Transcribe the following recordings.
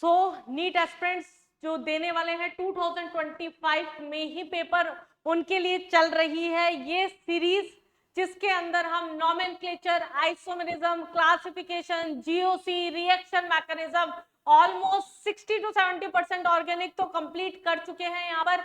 सो NEET aspirants जो देने वाले हैं 2025 में ही पेपर उनके लिए चल रही है ये सीरीज, जिसके अंदर हम nomenclature, isomerism, classification, GOC, reaction mechanism almost 60 to 70% organic तो कंप्लीट कर चुके हैं। यहाँ पर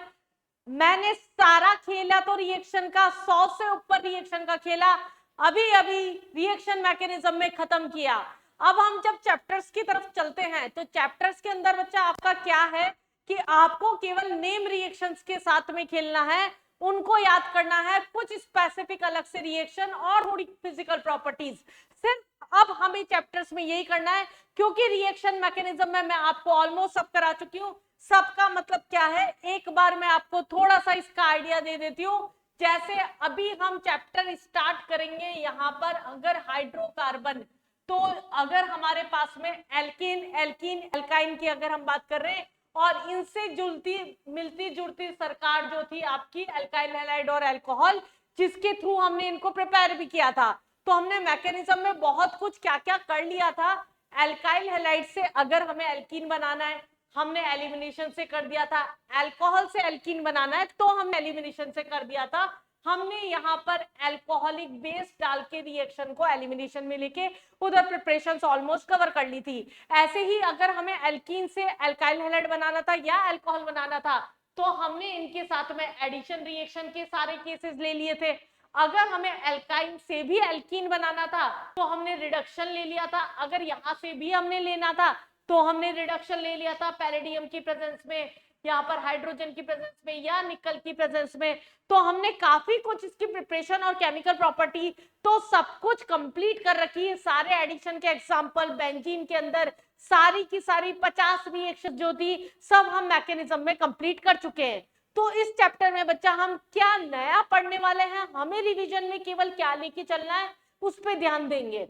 मैंने सारा खेला तो रिएक्शन का 100 से ऊपर रिएक्शन का खेला, अभी अभी रिएक्शन मैकेनिज्म में खत्म किया। अब हम जब चैप्टर्स की तरफ चलते हैं तो चैप्टर्स के अंदर बच्चा आपका क्या है कि आपको केवल नेम रिएक्शंस के साथ में खेलना है, उनको याद करना है, कुछ स्पेसिफिक अलग से रिएक्शन और थोड़ी फिजिकल प्रॉपर्टीज। सिर्फ अब हमें चैप्टर्स में यही करना है, क्योंकि रिएक्शन मैकेनिज्म में मैं आपको ऑलमोस्ट सब करा चुकी हूँ। सबका मतलब क्या है, एक बार मैं आपको थोड़ा सा इसका आइडिया दे देती हूँ। जैसे अभी हम चैप्टर स्टार्ट करेंगे, यहाँ पर अगर हाइड्रोकार्बन, तो अगर हमारे पास में एल्कीन, एल्कीन, एल्काइन की अगर हम बात कर रहे हैं, और इनसे जुलती मिलती जुलती सरकार जो थी आपकी एल्काइल हैलाइड और अल्कोहल, जिसके थ्रू हमने इनको प्रिपेयर भी किया था। तो हमने मैकेनिज्म में बहुत कुछ क्या क्या कर लिया था। एल्काइल हैलाइड से अगर हमें एल्कीन बनाना है, हमने एलिमिनेशन से कर दिया था। अल्कोहल से एल्कीन बनाना है तो हमने एलिमिनेशन से कर दिया था। हमने यहाँ पर अल्कोहलिक बेस डाल के रिएक्शन को एलिमिनेशन में लेके उधर प्रिपरेशंस ऑलमोस्ट कवर कर ली थी। ऐसे ही अगर हमें एल्कीन से अल्काइल हैलाइड बनाना था या अल्कोहल बनाना था, तो हमने इनके साथ में एडिशन रिएक्शन के सारे केसेस ले लिए थे। अगर हमें एल्काइन से भी एल्कीन बनाना था तो हमने रिडक्शन ले लिया था। अगर यहाँ से भी हमने लेना था तो हमने रिडक्शन ले लिया था पैलेडियम की प्रेजेंस में, यहाँ पर हाइड्रोजन की प्रेजेंस में या निकल की प्रेजेंस में। तो हमने काफी कुछ इसकी प्रिपरेशन और केमिकल प्रॉपर्टी तो सब कुछ कंप्लीट कर रखी है। सारे एडिशन के एग्जांपल बेंजीन के अंदर सारी की सारी 50 रिएक्शन जो थी सब हम मैकेनिज्म में कंप्लीट कर चुके हैं। तो इस चैप्टर में बच्चा हम क्या नया पढ़ने वाले हैं, हमें रिवीजन में केवल क्या लेके चलना है उस पर ध्यान देंगे।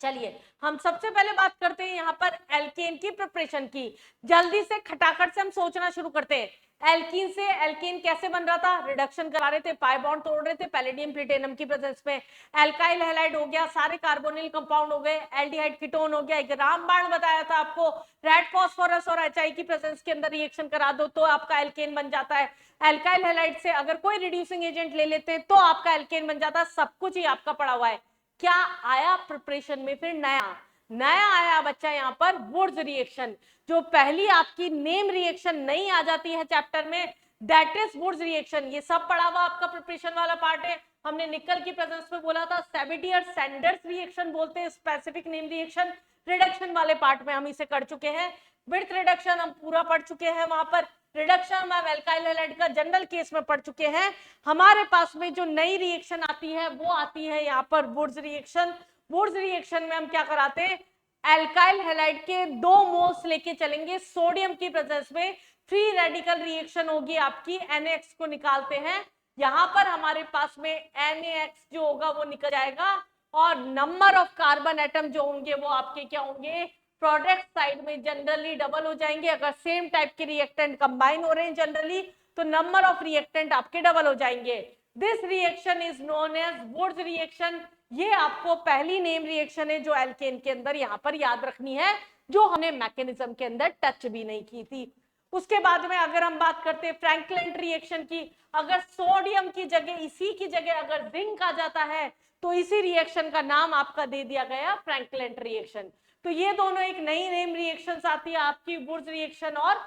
चलिए हम सबसे पहले बात करते हैं यहाँ पर एल्केन की प्रिपरेशन की। जल्दी से खटाखट से हम सोचना शुरू करते हैं। एल्कीन से एल्केन कैसे बन रहा था, रिडक्शन करा रहे थे, पाई बॉन्ड तोड़ रहे थे पैलेडियम प्लेटिनम की प्रेजेंस में। एल्काइल हैलाइड हो गया, सारे कार्बोनिल कंपाउंड हो गए, एल्डिहाइड कीटोन हो गया। एक रामबाण बताया था आपको, रेड फास्फोरस और एचआई की प्रेजेंस के अंदर रिएक्शन करा दो तो आपका एल्केन बन जाता है। एल्काइल हैलाइड से अगर कोई रिड्यूसिंग एजेंट ले लेते हैं तो आपका एल्केन बन जाता है। सब कुछ ही आपका पड़ा हुआ है। क्या आया प्रिपरेशन में फिर नया नया आया बच्चा यहाँ पर वुड्स रिएक्शन। जो पहली आपकी नेम रिएक्शन नहीं आ जाती है चैप्टर में, दैट इज वुड्स रिएक्शन। ये सब पढ़ा हुआ आपका प्रिपरेशन वाला पार्ट है। हमने निकल की प्रेजेंस में बोला था सेबिटियर सैंडर्स रिएक्शन बोलते हैं, स्पेसिफिक नेम रिएक्शन। रिडक्शन वाले पार्ट में हम इसे कर चुके हैं। विड्थ रिडक्शन हम पूरा पढ़ चुके हैं, वहां पर रिडक्शन हम एल्काइल हैलाइड का जनरल केस में पढ़ चुके हैं। हमारे पास में जो नई रिएक्शन आती है वो आती है यहाँ पर वुड्स रिएक्शन। वुड्स रिएक्शन में हम क्या कराते हैं, एल्काइल हैलाइड के 2 मोल्स लेके चलेंगे सोडियम की प्रेजेंस में। फ्री रेडिकल रिएक्शन होगी आपकी, NaX को निकालते हैं। यहाँ पर हमारे पास में NaX जो होगा वो निकल जाएगा, और नंबर ऑफ कार्बन एटम जो होंगे वो आपके क्या होंगे, प्रोडक्ट साइड में जनरली डबल हो जाएंगे। अगर सेम टाइप के रिएक्टेंट कंबाइन हो रहे हैं जनरली तो नंबर ऑफ रिएक्टेंट आपके डबल हो जाएंगे। This reaction is known as Wurtz reaction. ये आपको पहली नेम रिएक्शन है जो एल्केन के अंदर यहाँ पर याद रखनी है, जो हमने मैकेनिज्म के अंदर टच भी नहीं की थी। उसके बाद में अगर हम बात करते हैं फ्रैंकलिन रिएक्शन की, अगर सोडियम की जगह इसी की जगह अगर जिंक आ जाता है तो इसी रिएक्शन का नाम आपका दे दिया गया फ्रैंकलिन रिएक्शन। तो ये दोनों एक नई नेम रिएक्शंस आती है आपकी, वुड्स रिएक्शन और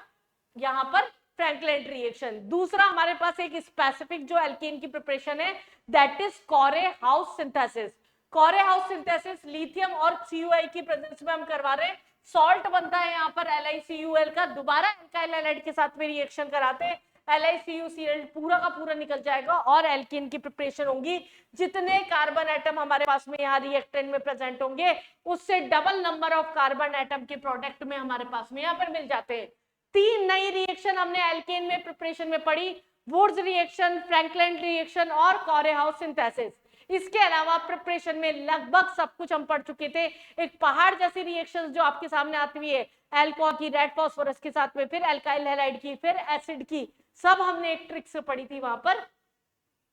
यहाँ पर फ्रैंकलिन रिएक्शन। दूसरा हमारे पास एक स्पेसिफिक जो एल्केन की प्रिपरेशन है, दैट इज कोरे हाउस सिंथेसिस। कोरे हाउस सिंथेसिस लिथियम और CuI की प्रेजेंस में हम करवा रहे हैं। सॉल्ट बनता है यहाँ पर LiCuL का, दोबारा एल्काइल हैलाइड के साथ में रिएक्शन कराते हैं, LiCuCl पूरा का पूरा निकल जाएगा और एल्केन की प्रिपरेशन होगी। जितने कार्बन एटम हमारे पास में यहाँ रिएक्टेंट में प्रेजेंट होंगे उससे double number of carbon atom के प्रोडक्ट में हमारे पास में यहाँ पर मिल जाते हैं। 3 नई रिएक्शन हमने एल्केन में प्रिपरेशन में पढ़ी, वुड्स रिएक्शन, फ्रैंकलिन रिएक्शन और कोरे हाउस सिंथेसिस। इसके अलावा प्रिपरेशन में लगभग सब कुछ हम पढ़ चुके थे। एक पहाड़ जैसी रिएक्शंस जो आपके सामने आती हुई है, अल्कोहल की, रेड फास्फोरस के साथ में, फिर अल्काइल हैलाइड की, फिर एसिड की, सब हमने एक ट्रिक से पढ़ी थी वहां पर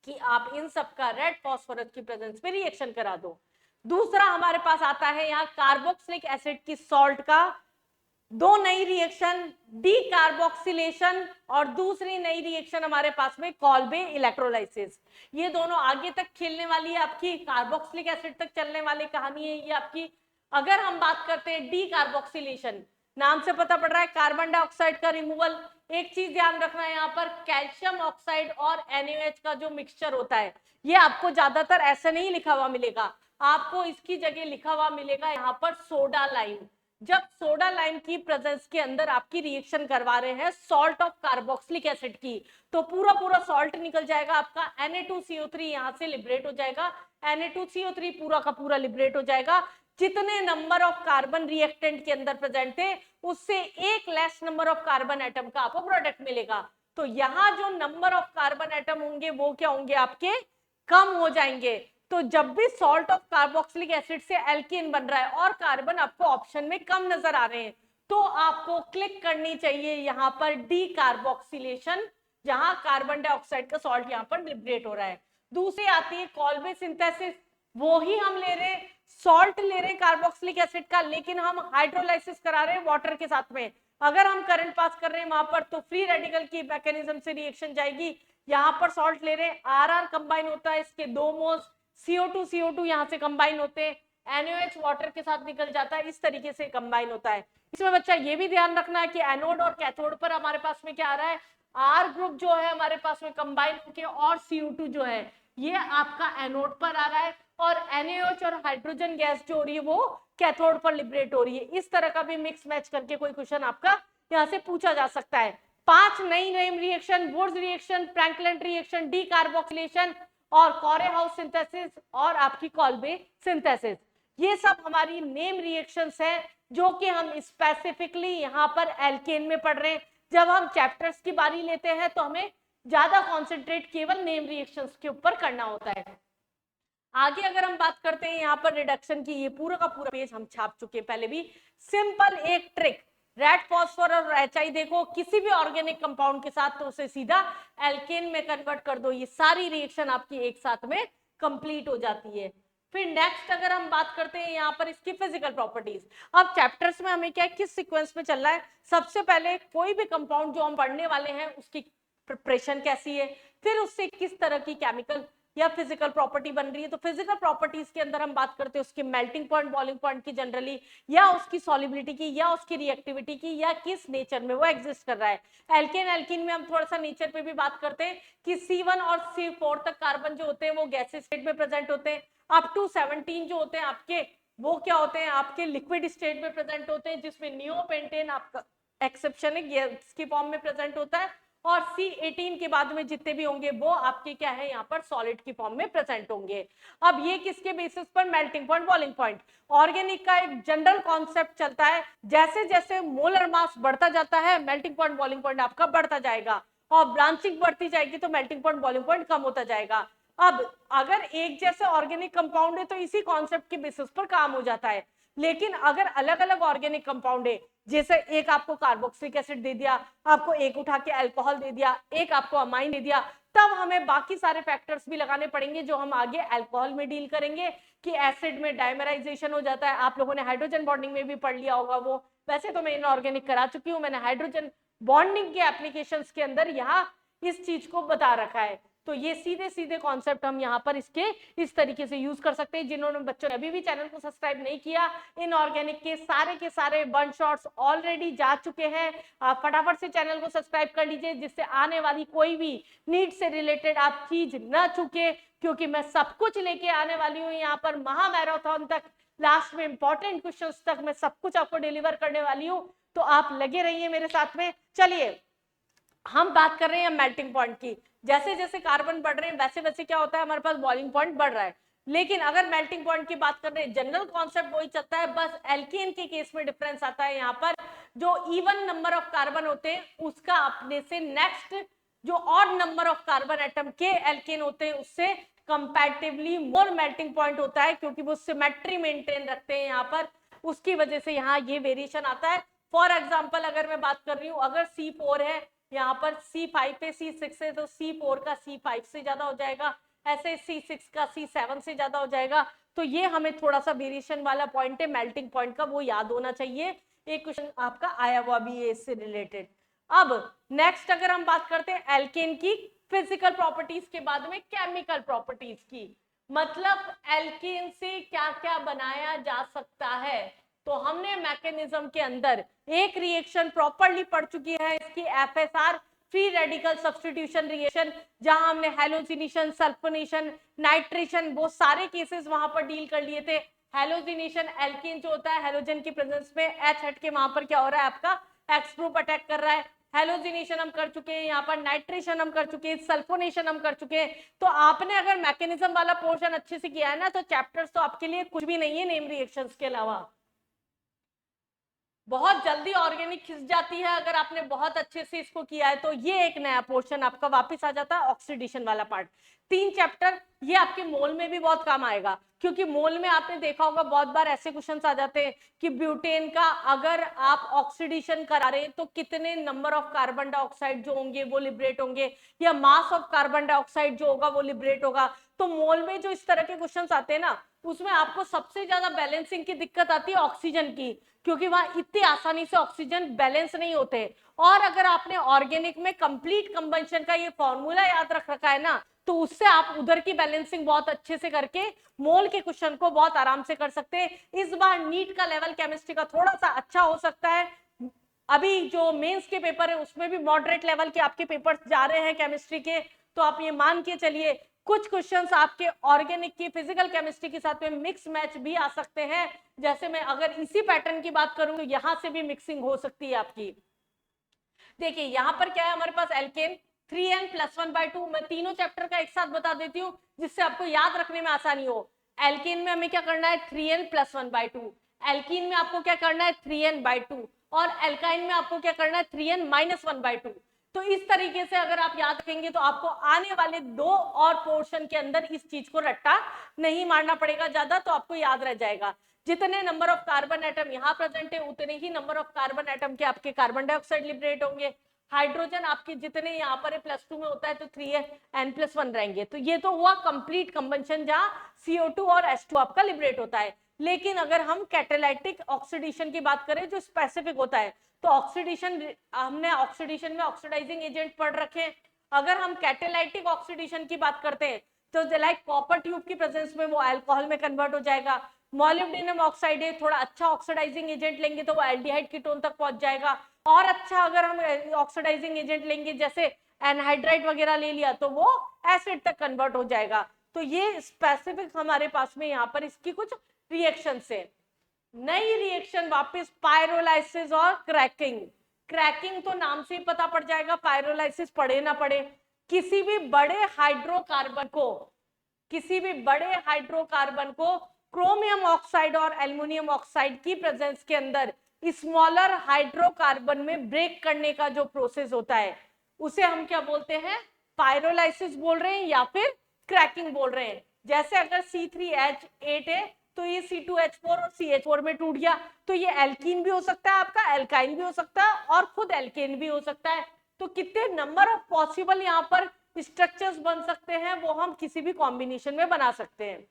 कि आप इन सब का रेड फास्फोरस की प्रेजेंस में रिएक्शन करा दो। दूसरा हमारे पास आता है यहाँ कार्बोक्सिलिक एसिड की सॉल्ट का दो नई रिएक्शन, डी कार्बोक्सिलेशन और दूसरी नई रिएक्शन हमारे पास में कॉल्बे इलेक्ट्रोलाइसिस। ये दोनों आगे तक खेलने वाली है, आपकी कार्बोक्सिलिक एसिड तक चलने वाली कहानी है ये आपकी। अगर हम बात करते हैं डी कार्बोक्सिलेशन, नाम से पता पड़ रहा है कार्बन डाइऑक्साइड का रिमूवल। एक चीज ध्यान रखना है यहाँ पर, कैल्शियम ऑक्साइड और NaOH का जो मिक्सचर होता है ये आपको ज्यादातर ऐसे नहीं लिखा हुआ मिलेगा, आपको इसकी जगह लिखा हुआ मिलेगा यहाँ पर सोडा लाइम। जब सोडा लाइम की प्रेजेंस के अंदर आपकी रिएक्शन करवा रहे हैं सॉल्ट ऑफ कार्बोक्सिलिक एसिड की, तो पूरा पूरा सॉल्ट निकल जाएगा आपका, Na2CO3 यहाँ से लिबरेट हो जाएगा, Na2CO3 पूरा का पूरा लिबरेट हो जाएगा। जितने नंबर ऑफ कार्बन रिएक्टेंट के अंदर प्रेजेंट थे उससे एक less number of carbon atom का आपको प्रोडक्ट मिलेगा। तो यहाँ जो नंबर ऑफ कार्बन एटम होंगे वो क्या होंगे आपके, कम हो जाएंगे। तो जब भी सॉल्ट ऑफ कार्बोक्सिलिक एसिड से एल्केन बन रहा है और कार्बन आपको ऑप्शन में कम नजर आ रहे हैं, तो आपको क्लिक करनी चाहिए यहाँ पर डी कार्बोक्सिलेशन, जहां कार्बन डाइऑक्साइड का सॉल्ट यहाँ पर लिबरेट हो रहा है। दूसरी आती है कॉल्बे सिंथेसिस, वो ही हम ले रहे हैं, सॉल्ट ले रहे हैं कार्बोक्सिलिक एसिड का, लेकिन हम हाइड्रोलाइसिस करा रहे हैं वाटर के साथ में। अगर हम करंट पास कर रहे हैं वहां पर तो फ्री रेडिकल की मैकेनिज्म से रिएक्शन जाएगी। यहाँ पर सॉल्ट ले रहे हैं, RR कंबाइन होता है, इसके 2 मोल्स, CO2 यहाँ से कंबाइन होते हैं, NaOH वाटर के साथ निकल जाता है, इस तरीके से कंबाइन होता है। इसमें बच्चा ये भी ध्यान रखना है कि एनोड और कैथोड पर हमारे पास में क्या आ रहा है, R ग्रुप जो है हमारे पास में कंबाइन होके, और CO2 जो है ये आपका एनोड पर आ रहा है, और NaOH और हाइड्रोजन गैस जो हो रही है वो कैथोड पर लिबरेट हो रही है। इस तरह का भी मिक्स मैच करके कोई क्वेश्चन आपका यहाँ से पूछा जा सकता है। 5 नई name reaction, Wurtz reaction, Franklin reaction, D carboxylation और कोरेहाउस सिंथेसिस और आपकी कॉल्बे सिंथेसिस, ये सब हमारी नेम रिएक्शंस हैं जो कि हम स्पेसिफिकली यहाँ पर एल्केन में पढ़ रहे हैं। जब हम चैप्टर्स की बारी लेते हैं तो हमें ज्यादा कॉन्सेंट्रेट केवल नेम रिएक्शंस के ऊपर करना होता है। आगे अगर हम बात करते हैं यहाँ पर रिडक्शन की, ये पूरा का पूरा पेज हम छाप चुके हैं पहले भी। सिंपल एक ट्रिक, रेड फॉस्फोर और HI देखो किसी भी ऑर्गेनिक कंपाउंड के साथ तो उसे सीधा एल्केन में कन्वर्ट कर दो, ये सारी रिएक्शन आपकी एक साथ में कंप्लीट हो जाती है। फिर नेक्स्ट अगर हम बात करते हैं यहाँ पर इसकी फिजिकल प्रॉपर्टीज, अब चैप्टर्स में हमें क्या किस सीक्वेंस में चल रहा है, सबसे पहले कोई भी कंपाउंड जो हम पढ़ने वाले हैं उसकी प्रिपरेशन कैसी है, फिर उससे किस तरह की केमिकल या फिजिकल प्रॉपर्टी बन रही है। तो फिजिकल प्रॉपर्टीज के अंदर हम बात करते हैं उसकी मेल्टिंग पॉइंट, बॉइलिंग पॉइंट की जनरली, या उसकी सॉल्युबिलिटी की, या उसकी रिएक्टिविटी की, या किस नेचर में वो एग्जिस्ट कर रहा है। एल्केन एल्कीन में हम थोड़ा सा नेचर पे भी बात करते हैं कि C1 और C4 तक कार्बन जो होते हैं वो गैसेस स्टेट में प्रेजेंट होते हैं, अप टू 17 जो होते हैं आपके वो क्या होते हैं, आपके लिक्विड स्टेट में प्रेजेंट होते हैं, जिसमें नियोपेंटेन आपका एक्सेप्शन है, गैस की फॉर्म में प्रेजेंट होता है, और C18 के बाद में जितने भी होंगे वो आपके क्या है यहाँ पर सॉलिड की फॉर्म में प्रेजेंट होंगे। अब ये किसके बेसिस पर, melting point, boiling point. Organic का एक जनरल कॉन्सेप्ट चलता है, जैसे जैसे मोलर मास बढ़ता जाता है मेल्टिंग पॉइंट, बॉइलिंग पॉइंट आपका बढ़ता जाएगा, और ब्रांचिंग बढ़ती जाएगी तो मेल्टिंग पॉइंट, बॉइलिंग पॉइंट कम होता जाएगा। अब अगर एक जैसे ऑर्गेनिक कंपाउंड है तो इसी कॉन्सेप्ट के बेसिस पर काम हो जाता है, लेकिन अगर अलग अलग ऑर्गेनिक कंपाउंड है, जैसे एक आपको कार्बोक्सिलिक एसिड दे दिया, आपको एक उठा के अल्कोहल दे दिया, एक आपको अमाइन दे दिया, तब हमें बाकी सारे फैक्टर्स भी लगाने पड़ेंगे जो हम आगे अल्कोहल में डील करेंगे कि एसिड में डाइमराइजेशन हो जाता है। आप लोगों ने हाइड्रोजन बॉन्डिंग में भी पढ़ लिया होगा, वो वैसे तो मैं इनऑर्गेनिक करा चुकी हूँ, मैंने हाइड्रोजन बॉन्डिंग के एप्लीकेशंस के अंदर यहाँ इस चीज को बता रखा है। तो ये सीधे सीधे कॉन्सेप्ट हम यहाँ पर इसके इस तरीके से यूज कर सकते हैं। जिन्होंने बच्चों ने अभी भी चैनल को सब्सक्राइब नहीं किया, इनऑर्गेनिक के सारे वन शॉट्स ऑलरेडी जा चुके हैं, आप फटाफट से चैनल को सब्सक्राइब कर लीजिए जिससे आने वाली कोई भी नीट से रिलेटेड आप चीज न चुके, क्योंकि मैं सब कुछ लेके आने वाली हूँ यहाँ पर महा मैराथन तक, लास्ट में इंपॉर्टेंट क्वेश्चंस तक मैं सब कुछ आपको डिलीवर करने वाली हूँ, तो आप लगे रहिए मेरे साथ में। चलिए हम बात कर रहे हैं मेल्टिंग पॉइंट की, जैसे जैसे कार्बन बढ़ रहे हैं वैसे वैसे क्या होता है हमारे पास बॉइलिंग पॉइंट बढ़ रहा है, लेकिन अगर मेल्टिंग पॉइंट की बात कर रहे हैं जनरल कॉन्सेप्ट वही चलता है, बस एल्केन के केस में डिफरेंस आता है। यहाँ पर जो इवन नंबर ऑफ कार्बन होते हैं उसका अपने से नेक्स्ट जो odd number of carbon atom के एल्केन होते हैं उससे कंपैरेटिवली मोर मेल्टिंग पॉइंट होता है, क्योंकि वो सिमेट्री मेंटेन रखते हैं यहाँ पर, उसकी वजह से यहाँ ये वेरिएशन आता है। फॉर एग्जाम्पल अगर मैं बात कर रही हूँ, अगर C4 है यहाँ पर C5 पे C6 है तो C4 का C5 से ज्यादा हो जाएगा, ऐसे C6 का C7 से ज्यादा हो जाएगा। तो ये हमें थोड़ा सा वेरिएशन वाला पॉइंट है मेल्टिंग पॉइंट का, वो याद होना चाहिए। एक क्वेश्चन आपका आया हुआ भी है इससे रिलेटेड। अब नेक्स्ट अगर हम बात करते हैं एल्केन की फिजिकल प्रॉपर्टीज के बाद में केमिकल प्रॉपर्टीज की, मतलब एल्केन से क्या क्या बनाया जा सकता है, तो हमने मैकेनिज्म के अंदर एक रिएक्शन प्रॉपरली पढ़ चुकी है इसकी, FSR free radical substitution reaction, जहां हमने हैलोजिनेशन, सल्फोनेशन, नाइट्रेशन, वो सारे केसेस वहां पर डील कर लिए थे। हैलोजिनेशन एल्कीन जो होता है, हैलोजन की प्रेजेंस में एच हट के वहां पर क्या हो रहा है, आपका एक्स ग्रुप अटैक कर रहा है। हैलोजिनेशन हम कर चुके हैं, यहाँ पर नाइट्रेशन हम कर चुके हैं, सल्फोनेशन हम कर चुके हैं। तो आपने अगर मैकेनिज्म वाला पोर्शन अच्छे से किया है ना, तो चैप्टर्स तो आपके लिए कुछ भी नहीं है नेम रिएक्शंस के अलावा। बहुत जल्दी ऑर्गेनिक खिंच जाती है अगर आपने बहुत अच्छे से इसको किया है। तो ये एक नया पोर्शन आपका वापस आ जाता है, ऑक्सीडेशन वाला पार्ट। 3 चैप्टर ये आपके मोल में भी बहुत काम आएगा, क्योंकि मोल में आपने देखा होगा बहुत बार ऐसे क्वेश्चंस आ जाते हैं कि ब्यूटेन का अगर आप ऑक्सीडेशन करा रहे हैं तो कितने नंबर ऑफ कार्बन डाइऑक्साइड जो होंगे वो लिबरेट होंगे, या मास ऑफ कार्बन डाइऑक्साइड जो होगा वो लिबरेट होगा। तो मोल में जो इस तरह के क्वेश्चंस आते हैं ना, उसमें आपको सबसे ज्यादा बैलेंसिंग की दिक्कत आती है ऑक्सीजन की, क्योंकि वहां इतनी आसानी से ऑक्सीजन बैलेंस नहीं होते। और अगर आपने ऑर्गेनिक में कंप्लीट कंबंशन का ये फॉर्मूला याद रख रखा है ना, तो उससे आप उधर की बैलेंसिंग बहुत अच्छे से करके मोल के क्वेश्चन को बहुत आराम से कर सकते हैं। इस बार नीट का लेवल केमिस्ट्री का थोड़ा सा अच्छा हो सकता है। अभी जो मेंस के पेपर है उसमें भी मॉडरेट लेवल के आपके पेपर्स जा रहे हैं केमिस्ट्री के, तो आप ये मान के चलिए कुछ क्वेश्चंस आपके ऑर्गेनिक की फिजिकल केमिस्ट्री के साथ में मिक्स मैच भी आ सकते हैं। जैसे मैं अगर इसी पैटर्न की बात करूं तो यहां से भी मिक्सिंग हो सकती है आपकी। देखिए यहां पर क्या है हमारे पास एल्केन 3n+1/2। मैं तीनों चैप्टर का एक साथ बता देती हूँ जिससे आपको याद रखने में आसानी हो। एल्केन में हमें क्या करना है 3n+1/2, एल्कीन में आपको क्या करना है 3n/2, और एल्काइन में आपको क्या करना है 3n-1/2। तो इस तरीके से अगर आप याद रखेंगे तो आपको आने वाले 2 और पोर्शन के अंदर इस चीज को रट्टा नहीं मारना पड़ेगा ज्यादा, तो आपको याद रह जाएगा। जितने नंबर ऑफ कार्बन एटम यहाँ प्रेजेंट है उतने ही नंबर ऑफ कार्बन एटम के आपके कार्बन डाइऑक्साइड लिबरेट होंगे। हाइड्रोजन आपके जितने यहाँ पर +2 में होता है तो 3n+1 रहेंगे। तो ये तो हुआ कंप्लीट कंबंशन जहां CO2 और H2 आपका लिबरेट होता है। लेकिन अगर हम कैटालाइटिक ऑक्सीडेशन की बात करें जो स्पेसिफिक होता है, तो ऑक्सीडेशन हमने ऑक्सीडेशन में ऑक्सीडाइजिंग एजेंट पढ़ रखे हैं। अगर हम कैटालाइटिक ऑक्सीडेशन की बात करते हैं तो लाइक कॉपर ट्यूब की प्रेजेंस में वो अल्कोहल में कन्वर्ट हो जाएगा। मोलिब्डेनम ऑक्साइड है, थोड़ा अच्छा ऑक्सीडाइजिंग एजेंट लेंगे तो वो एल्डिहाइड कीटोन तक पहुंच जाएगा। और अच्छा अगर हम ऑक्सीडाइजिंग एजेंट लेंगे जैसे एनहाइड्राइड वगैरह ले लिया तो वो एसिड तक कन्वर्ट हो जाएगा। तो ये स्पेसिफिक हमारे पास में यहाँ पर इसकी कुछ रिएक्शन से। नई रिएक्शन वापस पायरोलाइसिस और क्रैकिंग। क्रैकिंग तो नाम से ही पता पड़ जाएगा, पायरोलाइसिस पढ़े ना पढ़े। किसी भी बड़े हाइड्रोकार्बन को क्रोमियम ऑक्साइड और एल्युमिनियम ऑक्साइड की प्रेजेंस के अंदर स्मॉलर हाइड्रोकार्बन में ब्रेक करने का जो प्रोसेस होता है उसे हम क्या बोलते हैं, पायरोलाइसिस बोल रहे हैं या फिर क्रैकिंग बोल रहे हैं। जैसे अगर C3H8 है तो ये C2H4 और CH4 में टूट गया, तो ये एल्कीन भी हो सकता है आपका, एल्काइन भी हो सकता है और खुद एल्केन भी हो सकता है। तो कितने नंबर ऑफ पॉसिबल यहाँ पर स्ट्रक्चर्स बन सकते हैं वो हम किसी भी कॉम्बिनेशन में बना सकते हैं।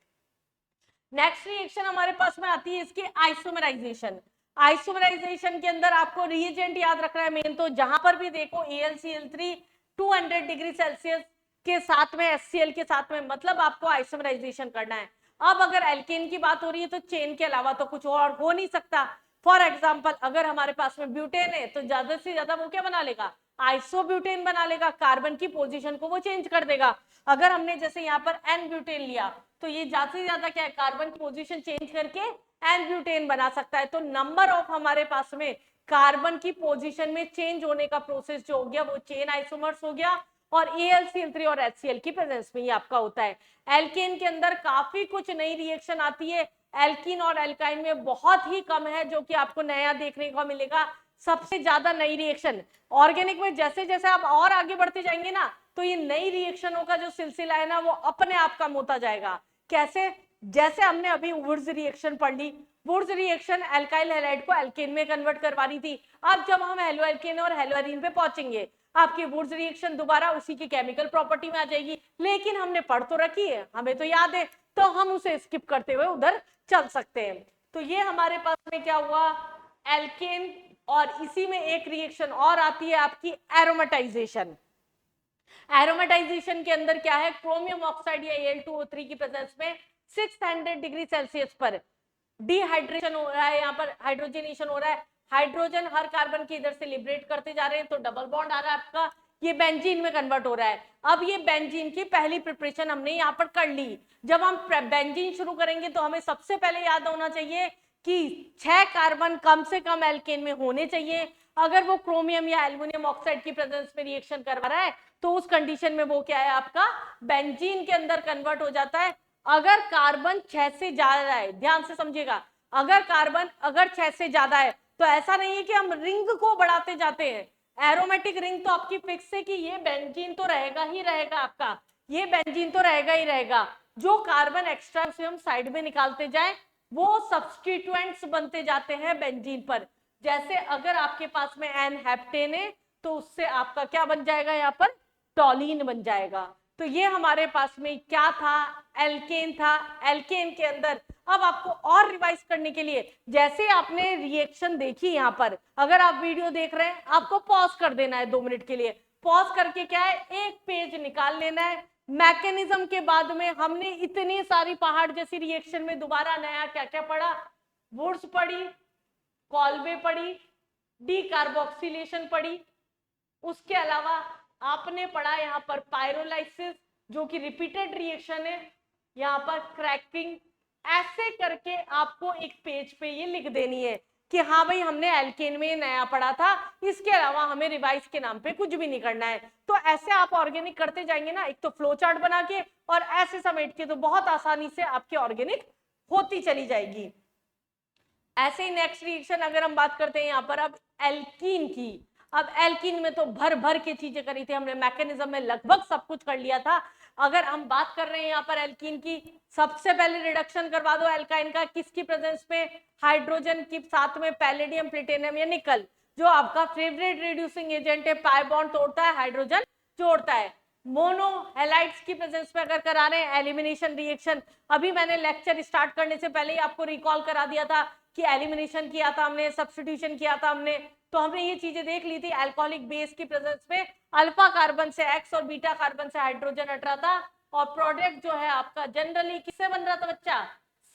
नेक्स्ट रिएक्शन हमारे पास में आती है इसकी आइसोमराइजेशन। आइसोमराइजेशन के अंदर आपको रिएजेंट याद रखना है मेन, तो जहां पर भी देखो AlCl3 200 डिग्री सेल्सियस के साथ में HCl के साथ में, मतलब आपको आइसोमराइजेशन करना है। अब अगर एल्केन की बात हो रही है तो चेन के अलावा तो कुछ और हो नहीं सकता। फॉर एग्जाम्पल अगर हमारे पास में ब्यूटेन है तो ज्यादा से ज्यादा वो क्या बना लेगा, आइसोब्यूटेन बना लेगा, कार्बन की पोजीशन को वो चेंज कर देगा। अगर हमने जैसे यहाँ पर एन ब्यूटेन लिया तो ये ज्यादा से ज्यादा क्या है, कार्बन की पोजीशन चेंज करके एन ब्यूटेन बना सकता है। तो नंबर ऑफ हमारे पास में कार्बन की पोजीशन में चेंज होने का प्रोसेस जो हो गया वो चेन आइसोमर्स हो गया, और AlCl3 और HCl की प्रेजेंस में ये आपका होता है। एल्केन के अंदर काफी कुछ नई रिएक्शन आती है, एल्कीन और एल्काइन में बहुत ही कम है जो कि आपको नया देखने को मिलेगा। सबसे ज्यादा नई रिएक्शन ऑर्गेनिक में जैसे जैसे आप और आगे बढ़ते जाएंगे ना, तो ये नई रिएक्शनों का जो सिलसिला है ना वो अपने आप कम होता जाएगा। कैसे, जैसे हमने अभी वुड्स रिएक्शन पढ़ ली, वुड्स रिएक्शन एल्काइल हैलाइड को एल्केन में कन्वर्ट करवानी थी। अब जब हम हेलो एल्केन और हेलो एरीन पे पहुंचेंगे आपकी वुड्स रिएक्शन दोबारा उसी की केमिकल प्रॉपर्टी में आ जाएगी, लेकिन हमने पढ़ तो रखी है, हमें तो याद है, तो हम उसे स्किप करते हुए उधर चल सकते हैं। तो ये हमारे पास में क्या हुआ, एल्केन, और इसी में एक रिएक्शन और आती है आपकी एरोमेटाइजेशन। एरोमेटाइजेशन के अंदर क्या है, क्रोमियम ऑक्साइड या Al2O3 की प्रेजेंस में 600 डिग्री सेल्सियस पर डिहाइड्रेशन हो रहा है, यहाँ पर हाइड्रोजनेशन हो रहा है, हाइड्रोजन हर कार्बन के इधर से लिबरेट करते जा रहे हैं, तो डबल बॉन्ड आ रहा है आपका, ये बेंजीन में कन्वर्ट हो रहा है। अब ये बेंजीन की पहली प्रिपरेशन हमने यहाँ पर कर ली। जब हम बेंजीन शुरू करेंगे तो हमें सबसे पहले याद होना चाहिए कि 6 कार्बन कम से कम एल्केन में होने चाहिए। अगर वो क्रोमियम या एल्युमिनियम ऑक्साइड की प्रेजेंस में रिएक्शन करवा रहा है तो उस कंडीशन में वो क्या है, आपका बेंजीन के अंदर कन्वर्ट हो जाता है। अगर कार्बन 6 से ज्यादा है, ध्यान से समझिएगा, अगर कार्बन 6 से ज्यादा है तो ऐसा नहीं है कि हम रिंग को बढ़ाते जाते हैं, एरोमेटिक रिंग तो आपकी फिक्स है कि ये बेंजीन तो रहेगा ही रहेगा, आपका ये बेंजीन तो रहेगा ही रहेगा। जो कार्बन एक्स्ट्रा उसे हम साइड में निकालते जाएं वो सब्स्टिट्यूएंट्स बनते जाते हैं बेंजीन पर। जैसे अगर आपके पास में एन हेप्टेन है तो उससे आपका क्या बन जाएगा, यहाँ पर टॉलीन बन जाएगा। तो ये हमारे पास में क्या था, एल्केन था। एल्केन के अंदर अब आपको और रिवाइज करने के लिए, जैसे आपने रिएक्शन देखी यहाँ पर, अगर आप वीडियो देख रहे हैं आपको पॉज कर देना है 2 मिनट के लिए, पॉज करके क्या है, एक पेज निकाल लेना है। मैकेनिज्म के बाद में हमने इतनी सारी पहाड़ जैसी रिएक्शन में दोबारा नया क्या क्या पढ़ा, वुड्स पढ़ी, कॉल्वे पढ़ी, डीकार्बोक्सिलेशन पढ़ी, उसके अलावा आपने पढ़ा यहाँ पर पायरोलाइसिस जो कि रिपीटेड रिएक्शन है, यहाँ पर क्रैकिंग। ऐसे करके आपको एक पेज पे ये लिख देनी है कि हाँ भाई हमने एल्केन में नया पढ़ा था, इसके अलावा हमें रिवाइज के नाम पे कुछ भी नहीं करना है। तो ऐसे आप ऑर्गेनिक करते जाएंगे ना, एक तो फ्लो चार्ट बना के और ऐसे समेट के, तो बहुत आसानी से आपकी ऑर्गेनिक होती चली जाएगी। ऐसे ही नेक्स्ट रिएक्शन अगर हम बात करते हैं यहाँ पर अब एल्कीन की, अब एल्कीन में तो भर भर के चीजें करी थी हमने, मैकेनिज्म में लगभग सब कुछ कर लिया था। अगर हम बात कर रहे हैं यहाँ पर एल्कीन की, सबसे पहले रिडक्शन करवा दो एल्काइन का, किसकी प्रेजेंस में, हाइड्रोजन की साथ में पैलेडियम, प्लेटिनम या निकल, जो आपका फेवरेट रिड्यूसिंग एजेंट है, पाई बॉन्ड तोड़ता है, हाइड्रोजन जोड़ता है। मोनो हैलाइड्स की प्रेजेंस में अगर करा रहे हैं एलिमिनेशन रिएक्शन, अभी मैंने लेक्चर स्टार्ट करने से पहले ही आपको रिकॉल करा दिया था कि एलिमिनेशन किया था हमने, सब्स्टिट्यूशन किया था हमने, तो हमने ये चीजें देख ली थी। अल्कोहलिक बेस की प्रेजेंस में अल्फा कार्बन से एक्स और बीटा कार्बन से हाइड्रोजन हट रहा था, और प्रोडक्ट जो है आपका जनरली किससे बन रहा था बच्चा,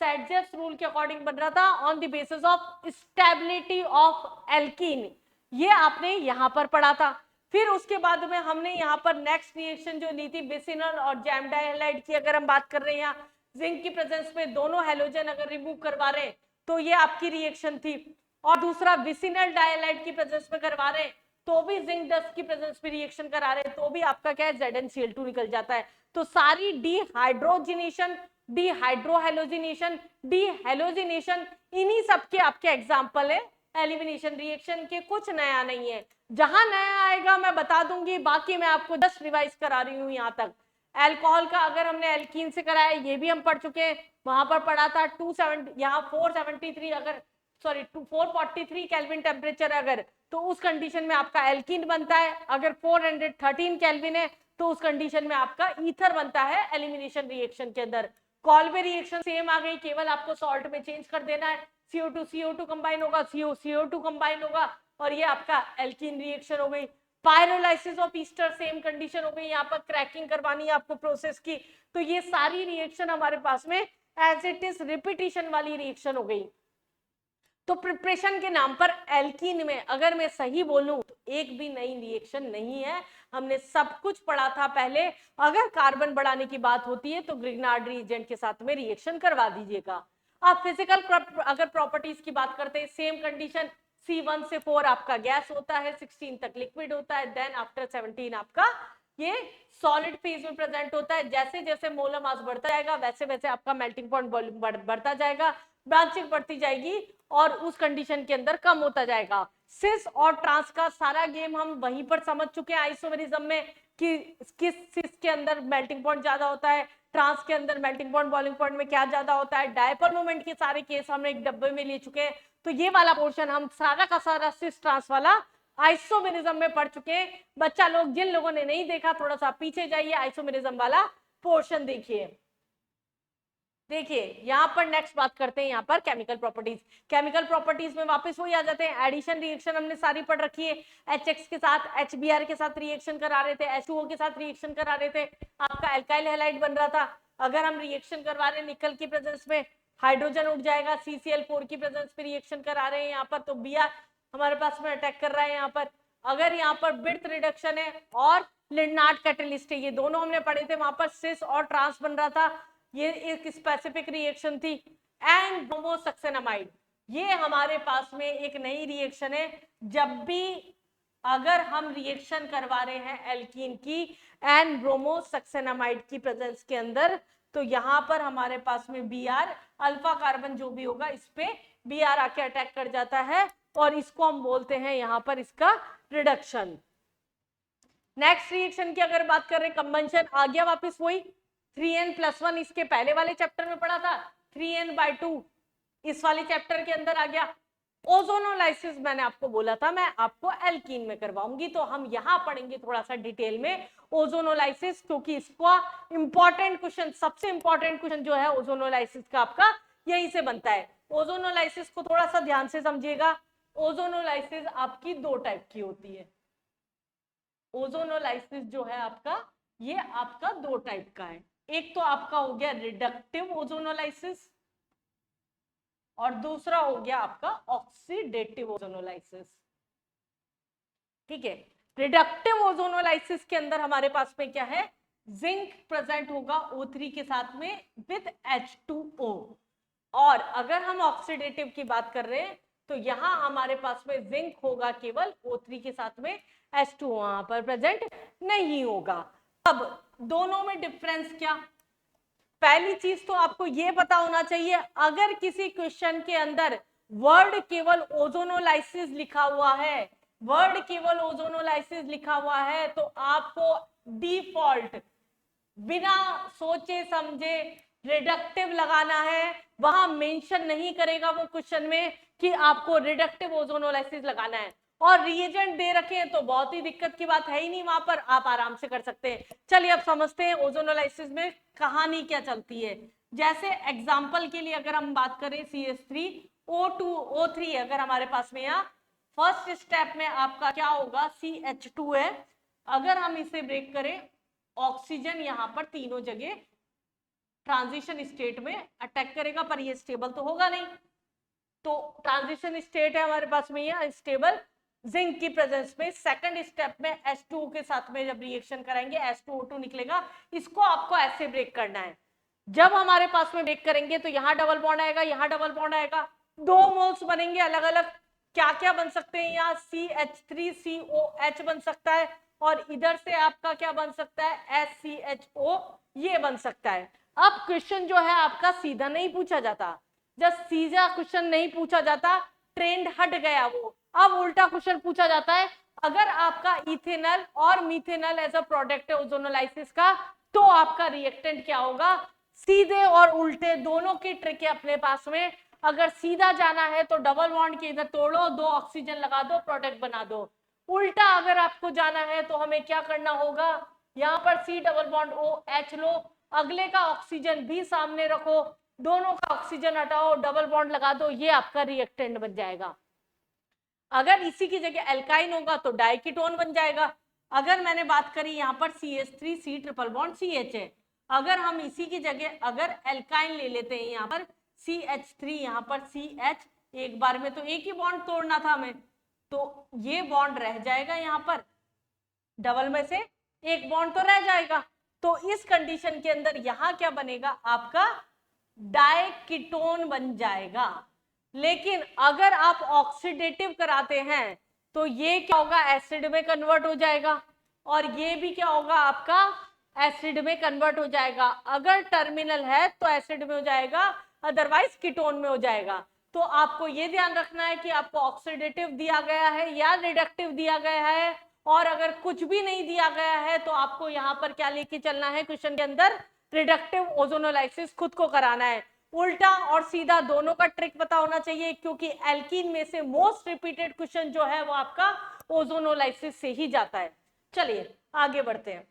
सेडजेस रूल के अकॉर्डिंग बन रहा था, on the basis of stability of alkene. ये आपने यहाँ पर पढ़ा था। फिर उसके बाद में हमने यहाँ पर नेक्स्ट रिएक्शन जो ली थी बिसिनल और जैम डाइहाइलाइड की, अगर हम बात कर रहे हैं यहाँ जिंक की प्रेजेंस में दोनों हैलोजन अगर रिमूव करवा रहे हैं तो ये आपकी रिएक्शन थी। और दूसरा बिसिनल डाइहाइलाइड की प्रेजेंस में करवा रहे हैं तो भी जिंक डस्ट की प्रेजेंस में रिएक्शन करा रहे हैं तो भी आपका क्या है, ZnCl2 निकल जाता है। तो सारी डिहाइड्रोजिनेशन, डिहाइड्रोहेलोजिनेशन, डिहेलोजिनेशन, इन्हीं सब के आपके एग्जाम्पल है एलिमिनेशन रिएक्शन के। कुछ नया नहीं है, जहां नया आएगा मैं बता दूंगी, बाकी मैं आपको जस्ट रिवाइज करा रही हूं यहाँ तक। अल्कोहल का अगर हमने एल्कीन से कराया ये भी हम पढ़ चुके हैं, वहां पर पढ़ा था 270, यहाँ 473 अगर सॉरी 443 केल्विन टेम्परेचर अगर, तो उस कंडीशन में आपका एल्कीन बनता है। अगर 413 केल्विन है तो उस कंडीशन में आपका ईथर बनता है एलिमिनेशन रिएक्शन के अंदर। कॉल्वे रिएक्शन सेम आ गई, केवल आपको सॉल्ट में चेंज कर देना है, CO2 CO2 कंबाइन होगा, CO CO2 कंबाइन होगा, और ये आपका एल्कीन रिएक्शन हो गई। Pyrolysis of Easter same condition हो गई, यहाँ पर क्रैकिंग करवानी है आपको प्रोसेस की। तो ये सारी रिएक्शन हमारे पास में एज इट इज रिपीटिशन वाली रिएक्शन हो गई। तो प्रिपरेशन के नाम पर एल्कीन में अगर मैं सही बोलूं तो एक भी नई रिएक्शन नहीं है, हमने सब कुछ पढ़ा था पहले। अगर कार्बन बढ़ाने की बात होती है तो ग्रिग्नार्ड रिएजेंट के साथ में रिएक्शन करवा दीजिएगा। अब फिजिकल अगर प्रॉपर्टीज की बात करते हैं, सेम कंडीशन, C1 से 4 आपका गैस होता है, 16 तक लिक्विड होता है, देन आफ्टर 17 आपका ये सॉलिड फेज में प्रेजेंट होता है। जैसे जैसे मोलर मास बढ़ता जाएगा वैसे वैसे आपका मेल्टिंग पॉइंट बढ़ता जाएगा, ब्रांचिंग बढ़ती जाएगी और उस कंडीशन के अंदर कम होता जाएगा। सिस और ट्रांस का सारा गेम हम वहीं पर समझ चुके हैं आइसोमेरिज्म में कि किस सिस के अंदर मेल्टिंग पॉइंट ज्यादा होता है, ट्रांस के अंदर मेल्टिंग पॉइंट बॉइलिंग पॉइंट में क्या ज्यादा होता है। डायपोल मोमेंट के सारे केस हमने एक डब्बे में ले चुके हैं, तो ये वाला पोर्शन हम सारा का सारा सिस ट्रांस वाला आइसोमेरिज्म में पढ़ चुके हैं। बच्चा लोग जिन लोगों ने नहीं देखा थोड़ा सा पीछे जाइए, आइसोमेरिज्म वाला पोर्शन देखिए। देखिए यहाँ पर नेक्स्ट बात करते हैं यहाँ पर केमिकल प्रॉपर्टीज। केमिकल प्रॉपर्टीज में वापस वही आ जाते हैं, एडिशन रिएक्शन हमने सारी पढ़ रखी है। HX के साथ HBr के साथ रिएक्शन करा रहे थे, H2O के साथ रिएक्शन करा रहे थे, आपका एल्काइल हैलाइड बन रहा था। अगर हम रिएक्शन करवा रहे हैं निकल की प्रेजेंस में, हाइड्रोजन उठ जाएगा, CCl4 की प्रेजेंस में रिएक्शन करा रहे हैं यहाँ पर, तो Br हमारे पास में अटैक कर रहा है यहाँ पर। अगर यहाँ पर बिर्थ रिडक्शन है और लिन्नार्ड कैटलिस्ट है, ये दोनों हमने पढ़े थे, वहां पर सिस और ट्रांस बन रहा था, ये एक स्पेसिफिक रिएक्शन थी। एंड ब्रोमोसक्सेनामाइड, ये हमारे पास में एक नई रिएक्शन है। जब भी अगर हम रिएक्शन करवा रहे हैं एल्कीन की एंड ब्रोमोसक्सेनामाइड की प्रेजेंस के अंदर, तो यहां पर हमारे पास में Br अल्फा कार्बन जो भी होगा इस पे Br आके अटैक कर जाता है और इसको हम बोलते हैं यहां पर इसका रिडक्शन। नेक्स्ट रिएक्शन की अगर बात करें, कंबंशन आ गया वापस वही 3n+1, इसके पहले वाले चैप्टर में पढ़ा था, 3n/2 इस वाले चैप्टर के अंदर आ गया। ओजोनोलाइसिस मैंने आपको बोला था मैं आपको एल्कीन में करवाऊंगी, तो हम यहां पढ़ेंगे थोड़ा सा डिटेल में ओजोनोलाइसिस, क्योंकि इसका इंपॉर्टेंट क्वेश्चन, सबसे इंपॉर्टेंट क्वेश्चन जो है ओजोनोलाइसिस का आपका यहीं से बनता है। ओजोनोलाइसिस को थोड़ा सा ध्यान से समझिएगा। ओजोनोलाइसिस आपकी दो टाइप की होती है। ओजोनोलाइसिस जो है आपका, ये आपका दो टाइप का है। एक तो आपका हो गया रिडक्टिव ओजोनोलाइसिस और दूसरा हो गया आपका ऑक्सीडेटिव ओजोनोलाइसिस। ठीक है, रिडक्टिव ओजोनोलाइसिस के अंदर हमारे पास में क्या है, जिंक प्रेजेंट होगा O3 के साथ में विद H2O। और अगर हम ऑक्सीडेटिव की बात कर रहे हैं तो यहां हमारे पास में जिंक होगा केवल O3 के साथ में, H2O वहां पर प्रेजेंट नहीं होगा। अब दोनों में डिफरेंस क्या, पहली चीज तो आपको यह पता होना चाहिए, अगर किसी क्वेश्चन के अंदर वर्ड केवल ओजोनोलाइसिस लिखा हुआ है, वर्ड केवल ओजोनोलाइसिस लिखा हुआ है, तो आपको डिफॉल्ट बिना सोचे समझे रिडक्टिव लगाना है। वहां मेंशन नहीं करेगा वो क्वेश्चन में कि आपको रिडक्टिव ओजोनोलाइसिस लगाना है, और रिएजेंट दे रखे हैं तो बहुत ही दिक्कत की बात है ही नहीं, वहां पर आप आराम से कर सकते हैं। चलिए अब समझते हैं ओजोनोलाइसिस में कहानी क्या चलती है। जैसे एग्जांपल के लिए अगर हम बात करें CH3O2O3, अगर हमारे पास में यहाँ फर्स्ट स्टेप में आपका क्या होगा, CH2 है, अगर हम इसे ब्रेक करें, ऑक्सीजन यहां पर तीनों जगह ट्रांजिशन स्टेट में अटैक करेगा, पर ये स्टेबल तो होगा नहीं, तो ट्रांजिशन स्टेट है हमारे पास में ये स्टेबल जिंक की प्रेजेंस में। सेकंड स्टेप में H2O के साथ में जब रिएक्शन कराएंगे H2O2 निकलेगा, इसको आपको ऐसे ब्रेक करना है। जब हमारे पास में ब्रेक करेंगे तो यहाँ डबल बॉन्ड आएगा, यहाँ डबल बॉन्ड आएगा, दो मोल्स बनेंगे अलग अलग। क्या क्या बन सकते हैं, यहाँ CH3COH बन सकता है, और इधर से आपका क्या बन सकता है, SCHO ये बन सकता है। अब क्वेश्चन जो है आपका सीधा नहीं पूछा जाता, जब सीधा क्वेश्चन नहीं पूछा जाता, ट्रेंड हट गया वो, अब उल्टा क्वेश्चन पूछा जाता है। अगर आपका इथेनॉल और मीथेनॉल एज अ प्रोडक्ट है ओजोनोलाइसिस का, तो आपका रिएक्टेंट क्या होगा, सीधे और उल्टे दोनों की ट्रिक है अपने पास में। अगर सीधा जाना है तो डबल बॉन्ड के इधर तोड़ो, दो ऑक्सीजन लगा दो, प्रोडक्ट बना दो। उल्टा अगर आपको जाना है तो हमें क्या करना होगा, यहाँ पर C डबल बॉन्ड OH लो, अगले का ऑक्सीजन भी सामने रखो, दोनों का ऑक्सीजन हटाओ, डबल बॉन्ड लगा दो, ये आपका रिएक्टेंट बन जाएगा। अगर इसी की जगह एल्काइन होगा तो डाइकीटोन बन जाएगा। अगर मैंने बात करी यहाँ पर CH3 C triple bond CH है, अगर हम इसी की जगह अगर एल्काइन ले लेते हैं यहाँ पर CH3 यहाँ पर CH, एक बार में तो एक ही बॉन्ड तोड़ना था हमें, तो ये बॉन्ड रह जाएगा, यहाँ पर डबल में से एक बॉन्ड तो रह जाएगा। तो इस कंडीशन के अंदर यहाँ क्या बनेगा, आपका डाइकीटोन बन जाएगा। लेकिन अगर आप ऑक्सीडेटिव कराते हैं तो ये क्या होगा, एसिड में कन्वर्ट हो जाएगा, और ये भी क्या होगा आपका एसिड में कन्वर्ट हो जाएगा। अगर टर्मिनल है तो एसिड में हो जाएगा, अदरवाइज कीटोन में हो जाएगा। तो आपको ये ध्यान रखना है कि आपको ऑक्सीडेटिव दिया गया है या रिडक्टिव दिया गया है, और अगर कुछ भी नहीं दिया गया है तो आपको यहाँ पर क्या लेके चलना है, क्वेश्चन के अंदर रिडक्टिव ओजोनोलाइसिस खुद को कराना है। उल्टा और सीधा दोनों का ट्रिक पता होना चाहिए, क्योंकि एल्कीन में से मोस्ट रिपीटेड क्वेश्चन जो है वो आपका ओजोनोलाइसिस से ही जाता है। चलिए आगे बढ़ते हैं।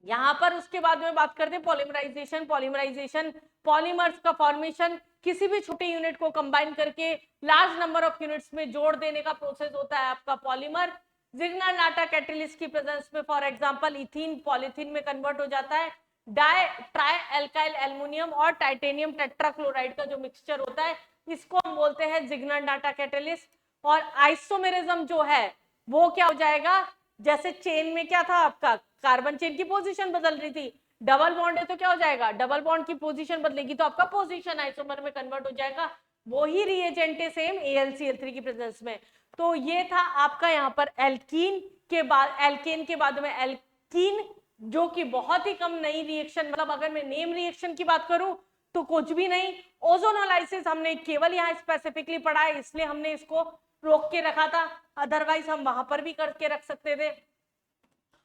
यहाँ पर उसके बाद में बात करते हैं पॉलीमराइजेशन। पॉलीमराइजेशन पॉलीमर्स का फॉर्मेशन, किसी भी छोटे यूनिट को कंबाइन करके लार्ज नंबर ऑफ यूनिट्स में जोड़ देने का प्रोसेस होता है आपका पॉलीमर। जिग्नर-नाटा कैटलिस्ट की प्रेजेंस में फॉर एग्जांपल इथीन पॉलीथीन में कन्वर्ट हो जाता है। डाई ट्राई एल्काइल एल्युमिनियम और टाइटेनियम टेट्राक्लोराइड का जो मिक्सचर होता है इसको हम बोलते हैं जिग्नर-नाटा कैटलिस्ट। और आइसोमेरिज्म जो है वो क्या हो जाएगा, जैसे चेन में क्या था आपका, कार्बन चेन की पोजीशन बदल रही थी, डबल बॉन्ड है तो क्या हो जाएगा, डबल बॉन्ड की पोजीशन बदलेगी तो आपका पोजीशन आइसोमर में कन्वर्ट हो जाएगा। वही रिएजेंट है सेम AlCl3 की प्रेजेंस में। तो ये था आपका यहाँ पर एल्कीन के बाद, एल्केन के बाद में एल्कीन, जो कि बहुत ही कम नई रिएक्शन, मतलब अगर मैं नेम रिएक्शन की बात करूं तो कुछ भी नहीं। ओजोनोलाइसिस हमने केवल यहाँ स्पेसिफिकली पढ़ा है इसलिए हमने इसको रोक के रखा था, अदरवाइज हम वहां पर भी करके रख सकते थे।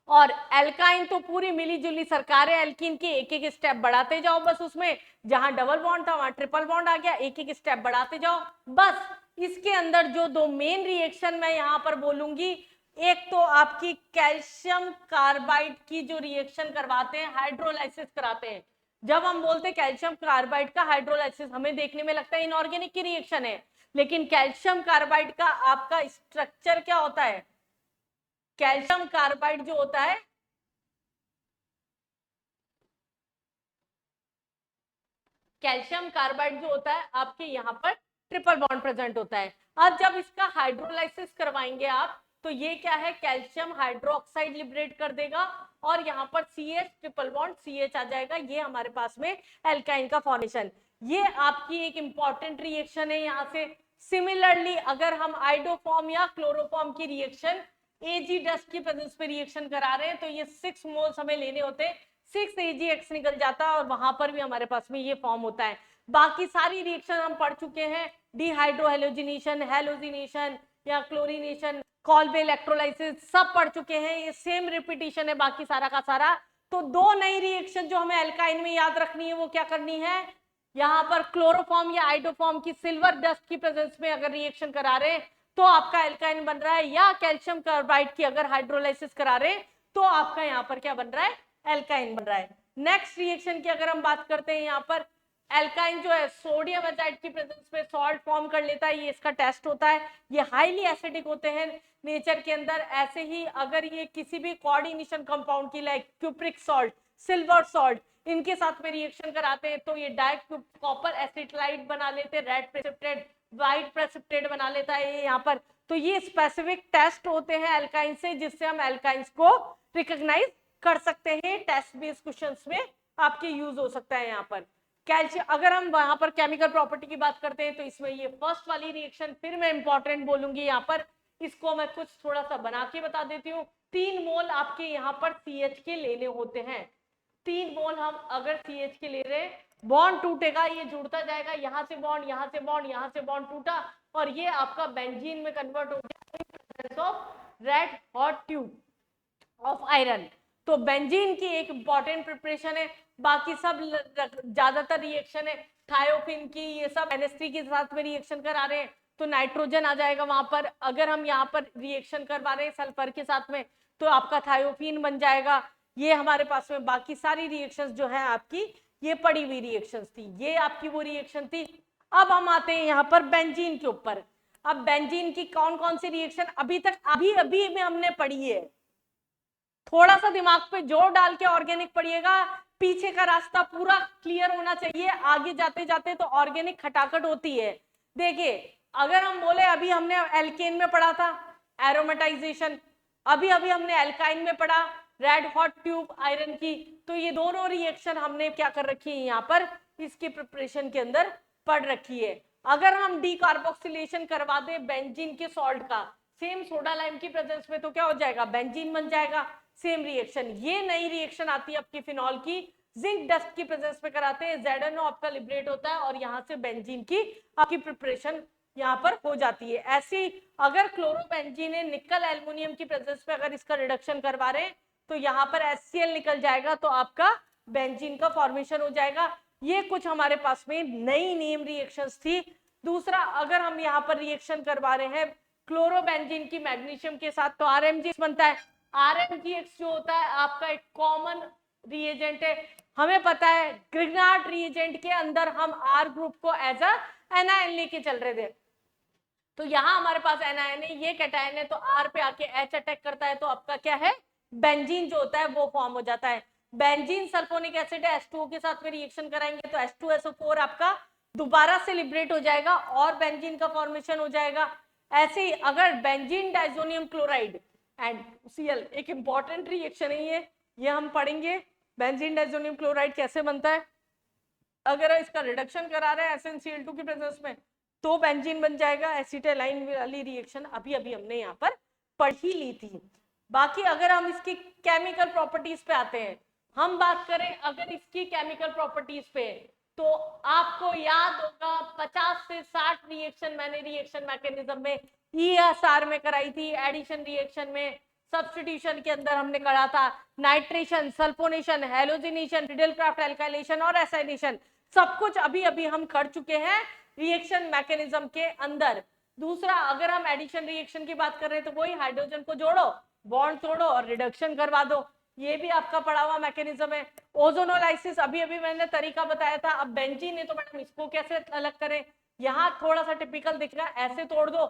और एल्काइन तो पूरी मिली जुली सरकार है, एल्कीन के एक एक स्टेप बढ़ाते जाओ, बस उसमें जहां डबल बॉन्ड था वहां ट्रिपल बॉन्ड आ गया, एक एक स्टेप बढ़ाते जाओ बस। इसके अंदर जो दो मेन रिएक्शन मैं यहाँ पर बोलूंगी, एक तो आपकी कैल्शियम कार्बाइड की जो रिएक्शन करवाते हैं, हाइड्रोलाइसिस कराते हैं। जब हम बोलते हैं कैल्शियम कार्बाइड का हाइड्रोलाइसिस, हमें देखने में लगता है इनऑर्गेनिक की रिएक्शन है, लेकिन कैल्शियम कार्बाइड का आपका स्ट्रक्चर क्या होता है, कैल्शियम कार्बाइड जो होता है, कैल्शियम कार्बाइड जो होता है आपके यहाँ पर ट्रिपल बॉन्ड प्रेजेंट होता है। अब जब इसका हाइड्रोलाइसिस करवाएंगे आप तो ये क्या है, कैल्शियम हाइड्रोक्साइड लिबरेट कर देगा और यहाँ पर CH ट्रिपल बॉन्ड CH आ जाएगा। ये हमारे पास में एल्काइन का फॉर्मेशन, ये आपकी एक इंपॉर्टेंट रिएक्शन है यहाँ से। सिमिलरली अगर हम आइडोफॉर्म या क्लोरोफॉर्म की रिएक्शन Ag डस्ट की प्रेजेंस पे रिएक्शन करा रहे हैं तो ये 6 मोल्स हमें लेने होते हैं, 6 AgX निकल जाता है और वहां पर भी हमारे पास में ये फॉर्म होता है। बाकी सारी रिएक्शन हम पढ़ चुके हैं, डिहाइड्रोहेलोजिनेशन, हेलोजिनेशन या क्लोरीनेशन, कॉल्बे इलेक्ट्रोलाइसिस सब पढ़ चुके हैं, ये सेम रिपीटिशन है बाकी सारा का सारा। तो दो नई रिएक्शन जो हमें एल्काइन में याद रखनी है वो क्या करनी है, यहाँ पर क्लोरोफॉर्म या आइडोफॉर्म की सिल्वर डस्ट की प्रेजेंस में अगर रिएक्शन करा रहे हैं तो आपका एल्काइन बन रहा है, या कैल्शियम कार्बाइड की अगर हाइड्रोलाइसिस करा रहे हैं तो आपका यहाँ पर क्या बन रहा है, एल्काइन बन रहा है। नेक्स्ट रिएक्शन की अगर हम बात करते हैं, यहाँ पर एल्काइन जो है सोडियम एजाइड की प्रेजेंस में सॉल्ट फॉर्म कर लेता है, ये इसका टेस्ट होता है। ये हाईली एसिडिक होते हैं नेचर के अंदर। ऐसे ही अगर ये किसी भी कोऑर्डिनेशन कंपाउंड की like cupric salt, silver salt, इनके साथ में रिएक्शन कराते हैं तो ये डायरेक्ट कॉपर एसिटलाइट बना लेते हैं, रेड प्रेसिपिटेट व्हाइट प्रेसिपिटेट बना लेता है ये यहाँ पर। तो ये स्पेसिफिक टेस्ट होते हैं एल्काइन से जिससे हम एल्काइंस को रिकॉग्नाइज कर सकते हैं, टेस्ट बेस्ड क्वेश्चंस में आपके यूज हो सकता है यहाँ पर। कैल्शियम, अगर हम वहां पर केमिकल प्रॉपर्टी की बात करते हैं तो इसमें ये फर्स्ट वाली रिएक्शन फिर मैं इंपॉर्टेंट बोलूंगी यहाँ पर, इसको मैं कुछ थोड़ा सा बना के बता देती हूँ। 3 मोल आपके यहाँ पर CH के लेने होते हैं, 3 मोल हम अगर CH के ले रहे हैं, बॉन्ड टूटेगा, ये जुड़ता जाएगा, यहाँ से बॉन्ड, यहाँ से बॉन्ड, यहाँ से बॉन्ड टूटा और ये आपका बेंजीन में कन्वर्ट हो गया of red hot tube of iron. तो बेंजीन की एक इंपॉर्टेंट प्रिपरेशन है, बाकी सब ज्यादातर रिएक्शन है थायोफिन की, ये सब NH3 के साथ में रिएक्शन करा रहे हैं तो नाइट्रोजन आ जाएगा वहां पर। अगर हम यहाँ पर रिएक्शन करवा रहे हैं सल्फर के साथ में तो आपका थायोफिन बन जाएगा। ये हमारे पास में बाकी सारी रिएक्शंस जो है आपकी ये पड़ी हुई रिएक्शंस थी, ये आपकी वो रिएक्शन थी। अब हम आते हैं यहाँ पर बेंजीन के ऊपर। अब बेंजीन की कौन कौन सी रिएक्शन अभी तक अभी में हमने पढ़ी है, थोड़ा सा दिमाग पे जोर डाल के ऑर्गेनिक पढ़िएगा, पीछे का रास्ता पूरा क्लियर होना चाहिए, आगे जाते जाते तो ऑर्गेनिक खटाखट होती है। देखिए अगर हम बोले अभी हमने एल्केन में पढ़ा था एरोमेटाइजेशन, अभी हमने एल्काइन में पढ़ा रेड हॉट ट्यूब आयरन की, तो ये दोनों रिएक्शन हमने क्या कर रखी है यहाँ पर इसकी प्रिपरेशन के अंदर पढ़ रखी है। अगर हम डीकार्बोक्सिलेशन करवा दे बेंजीन के सॉल्ट का सेम सोडा लाइम की प्रेजेंस में तो क्या हो जाएगा, बेंजीन बन जाएगा, सेम रिएक्शन। ये नई रिएक्शन आती है आपकी फिनॉल की, जिंक डस्ट की प्रेजेंस में कराते हैं, ZNO आपका लिबरेट होता है और यहाँ से बेंजीन की आपकी प्रिपरेशन यहाँ पर हो जाती है। ऐसे अगर क्लोरोबेंजीन है निकल एल्युमिनियम की प्रेजेंस में अगर इसका रिडक्शन करवा रहे हैं तो यहाँ पर HCl निकल जाएगा तो आपका बेंजीन का फॉर्मेशन हो जाएगा। ये कुछ हमारे पास में नई नेम रिएक्शंस थी। दूसरा अगर हम यहाँ पर रिएक्शन करवा रहे हैं क्लोरोबेंजीन की मैग्नीशियम के साथ तो RMGX बनता है। RMGX जो होता है आपका एक कॉमन रिएजेंट है, हमें पता है ग्रिग्नार्ड रिएजेंट के अंदर हम आर ग्रुप को एज अ एनायन लेके चल रहे थे, तो यहाँ हमारे पास एनायन है, ये कैटायन है, तो आर पे आके एच अटैक करता है, तो आपका क्या है बेंजीन जो होता है वो फॉर्म हो जाता है। बेंजीन सल्फोनिक एसिड है, H2O के साथ में रिएक्शन कराएंगे तो H2SO4 आपका दोबारा से लिबरेट हो जाएगा और बेंजीन का फॉर्मेशन हो जाएगा। ऐसे ही अगर benzene diazonium chloride and Cl, एक इंपॉर्टेंट रिएक्शन है ये हम पढ़ेंगे बेंजीन डाइजोनियम क्लोराइड कैसे बनता है। अगर इसका रिडक्शन करा रहे हैं SnCl2 की प्रेजेंस में तो बेंजीन बन जाएगा। एसिटाइलाइन वाली रिएक्शन अभी अभी हमने यहाँ पर पढ़ ही ली थी। बाकी अगर हम इसकी केमिकल प्रॉपर्टीज पे आते हैं, हम बात करें अगर इसकी केमिकल प्रॉपर्टीज पे, तो आपको याद होगा 50 से 60 रिएक्शन मैंने रिएक्शन मैकेनिज्म में ESR में कराई थी, एडिशन रिएक्शन में, सब्स्टिट्यूशन के अंदर हमने करा था, नाइट्रेशन, सल्फोनेशन, हेलोजिनेशन, रिडलक्राफ्ट एल्काइलेशन और एसाइलेशन, सब कुछ अभी अभी हम कर चुके हैं रिएक्शन मैकेनिज्म के अंदर। दूसरा अगर हम एडिशन रिएक्शन की बात कर रहे हैं तो वही हाइड्रोजन को जोड़ो, बॉन्ड तोड़ो और रिडक्शन करवा दो, ये भी आपका पढ़ा हुआ मैकेनिज्म है। ओजोनोलाइसिस अभी अभी मैंने तरीका बताया था। अब बेंजीन है तो मैडम इसको कैसे अलग करें, यहाँ थोड़ा सा टिपिकल दिख रहा है, ऐसे तोड़ दो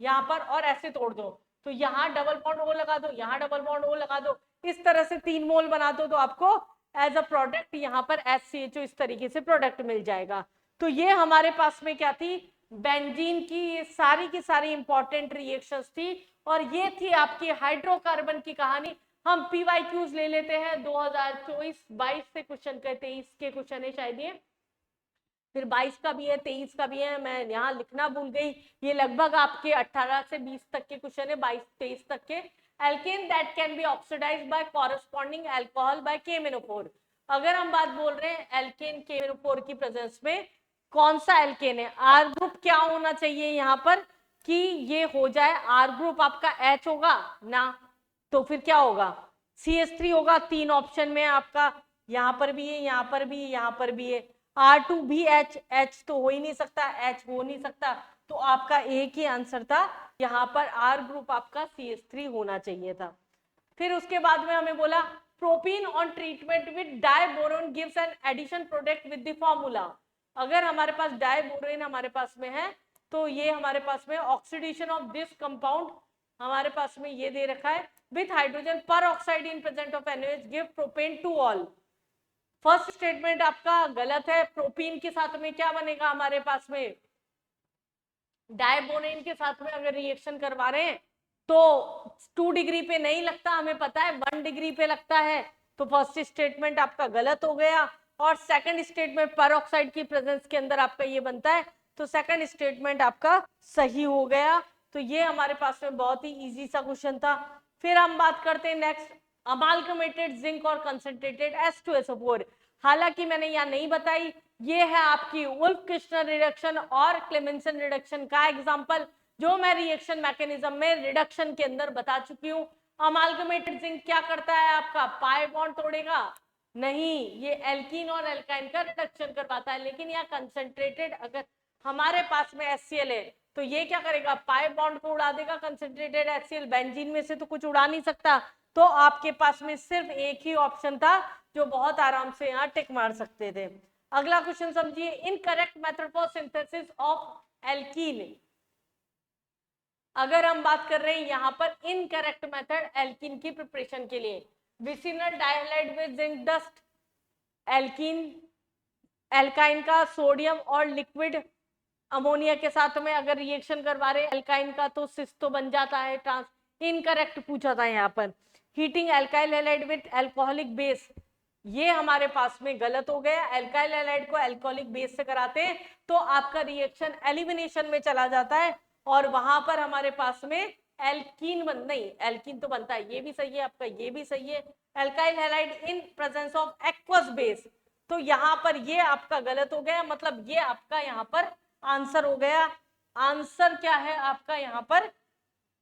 यहाँ पर और ऐसे तोड़ दो, तो यहाँ डबल बॉन्ड ओ लगा दो, यहाँ डबल बॉन्ड ओ लगा दो, इस तरह से 3 मोल बना दो, तो आपको एज अ प्रोडक्ट यहाँ पर HCHO इस तरीके से प्रोडक्ट मिल जाएगा। तो ये हमारे पास में क्या थी, बेंजीन की ये सारी की सारी इंपॉर्टेंट रिएक्शंस थी, और ये थी आपकी हाइड्रोकार्बन की कहानी। हम PYQs ले लेते हैं 2024-22 से क्वेश्चन के, 23 के क्वेश्चन है शायद ये, फिर 22 का भी है, 23 का भी है, मैं यहाँ लिखना भूल गई, ये लगभग आपके 18 से 20 तक के क्वेश्चन है, 22-23 तक के। Alkane that can be oxidised by corresponding alcohol by KMnO4। अगर हम बात बोल रहे हैं एल्केन KMnO4 की प्रेजेंस में, कौन सा एल्केन है, आर ग्रुप क्या होना चाहिए यहाँ पर कि ये हो जाए, आर ग्रुप आपका H होगा ना, तो फिर क्या होगा CH3 होगा। 3 ऑप्शन में आपका यहाँ पर भी है, यहाँ पर भी, यहाँ पर भी है। R2 भी H, H तो हो ही नहीं सकता, H हो नहीं सकता, तो आपका एक ही आंसर था यहाँ पर, आर ग्रुप आपका CH3 होना चाहिए था। फिर उसके बाद में हमें बोला propene on treatment with diborane gives an addition product with the formula. अगर हमारे पास डाइबोरेन हमारे पास में है तो ये हमारे पास में ऑक्सीडेशन ऑफ दिस कंपाउंड हमारे पास में ये दे रखा है, विथ हाइड्रोजन पर oxide in present of NaOH give propane two all. First statement आपका गलत है, प्रोपीन के साथ में क्या बनेगा हमारे पास में, डाइबोरेन के साथ में अगर रिएक्शन करवा रहे हैं तो 2 डिग्री पे नहीं लगता, हमें पता है 1 डिग्री पे लगता है, तो फर्स्ट स्टेटमेंट आपका गलत हो गया। और सेकंड स्टेटमेंट पर ऑक्साइड की प्रेजेंस के अंदर आपका ये बनता है, तो सेकंड स्टेटमेंट आपका सही हो गया। तो ये हमारे पास में बहुत ही इजी सा क्वेश्चन था। फिर हम बात करते हैं नेक्स्ट, अमालगमेटेड जिंक और कंसंट्रेटेड H2SO4। हालांकि मैंने यहाँ नहीं बताई, ये है आपकी वुल्फ किर्चनर रिडक्शन और क्लेमेंसन रिडक्शन का एग्जांपल, जो मैं रिएक्शन मैकेनिज्म में रिडक्शन के अंदर बता चुकी हूँ। अमालगमेटेड जिंक क्या करता है, आपका पाई बॉन्ड तोड़ेगा नहीं, ये एल्कीन और एल्काइन का रिडक्शन करवाता है। लेकिन यहाँ कंसंट्रेटेड अगर हमारे पास में HCl है तो ये क्या करेगा, पाई बॉन्ड को उड़ा देगा। कंसंट्रेटेड HCl बेंजीन में से तो कुछ उड़ा नहीं सकता, तो आपके पास में सिर्फ एक ही ऑप्शन था जो बहुत आराम से यहाँ टिक मार सकते थे। अगला क्वेश्चन समझिए, incorrect method for synthesis of alkene. अगर हम बात कर रहे हैं यहाँ पर इनकरेक्ट मेथड एल्कीन की प्रिपरेशन के लिए, विसिनल डाइहाइड with zinc dust, alkene alkyne का सोडियम और लिक्विड अमोनिया के साथ में अगर रिएक्शन करवा रहे एल्काइन का तो सिस तो बन जाता है, ट्रांस इनकरेक्ट पूछा था यहाँ पर। Heating alkyl halide with alcoholic base, ये हमारे पास में गलत हो गया। एल्काइल हैलाइड को अल्कोहलिक बेस से कराते हैं तो आपका रिएक्शन एलिमिनेशन में चला जाता है और वहां पर हमारे पास में एल्कीन नहीं, एल्कीन तो बनता है, ये भी सही है आपका, ये भी सही है। Alkyl halide in presence of aqueous base, तो यहाँ पर ये आपका गलत हो गया, मतलब ये आपका यहाँ पर आंसर हो गया। आंसर क्या है आपका यहाँ पर,